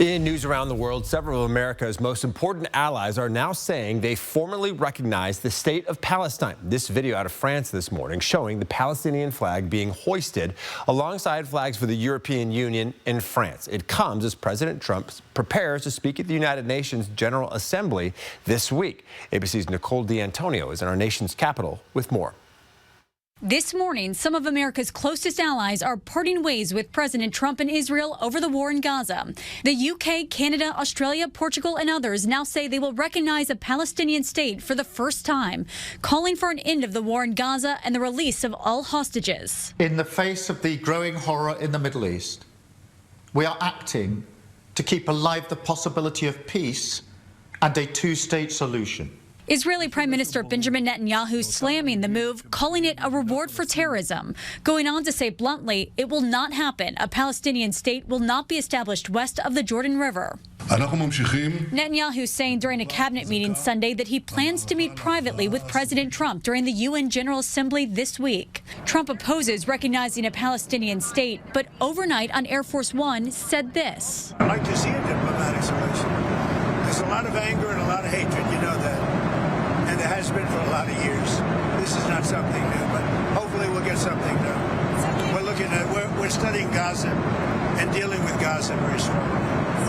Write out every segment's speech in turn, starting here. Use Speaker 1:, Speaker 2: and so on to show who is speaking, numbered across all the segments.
Speaker 1: In news around the world, several of America's most important allies are now saying they formally recognize the state of Palestine. This video out of France this morning showing the Palestinian flag being hoisted alongside flags for the European Union and France. It comes as President Trump prepares to speak at the United Nations General Assembly this week. ABC's Nicole D'Antonio is in our nation's capital with more.
Speaker 2: This morning, some of America's closest allies are parting ways with President Trump and Israel over the war in Gaza. The UK, Canada, Australia, Portugal, and others now say they will recognize a Palestinian state for the first time, calling for an end of the war in Gaza and the release of all hostages.
Speaker 3: In the face of the growing horror in the Middle East, we are acting to keep alive the possibility of peace and a two-state solution.
Speaker 2: Israeli Prime Minister Benjamin Netanyahu slamming the move, calling it a reward for terrorism, going on to say bluntly, it will not happen. A Palestinian state will not be established west of the Jordan River. Netanyahu saying during a cabinet meeting Sunday that he plans to meet privately with President Trump during the UN General Assembly this week. Trump opposes recognizing a Palestinian state, but overnight on Air Force One said this.
Speaker 4: I'd like to see a diplomatic solution. There's a lot of anger and a lot of hatred, you know that. And there has been for a lot of years. This is not something new, but hopefully we'll get something new. We're looking at, we're studying Gaza and dealing with Gaza very strongly.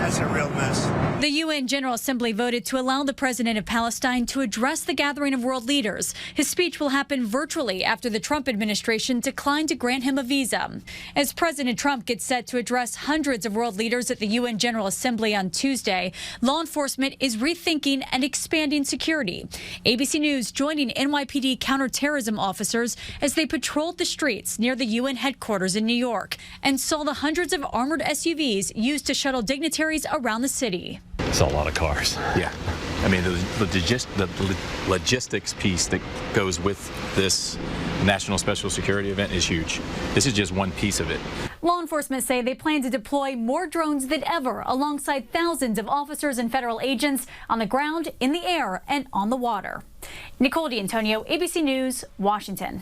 Speaker 4: That's a real mess.
Speaker 2: The UN General Assembly voted to allow the president of Palestine to address the gathering of world leaders. His speech will happen virtually after the Trump administration declined to grant him a visa. As President Trump gets set to address hundreds of world leaders at the UN General Assembly on Tuesday, law enforcement is rethinking and expanding security. ABC News joining NYPD counterterrorism officers as they patrolled the streets near the UN headquarters in New York and saw the hundreds of armored SUVs used to shuttle dignitaries around the city.
Speaker 5: It's a lot of cars.
Speaker 6: Yeah. I mean, the logistics piece that goes with this national special security event is huge. This is just one piece of it.
Speaker 2: Law enforcement say they plan to deploy more drones than ever alongside thousands of officers and federal agents on the ground, in the air, and on the water. Nicole D'Antonio, ABC News, Washington.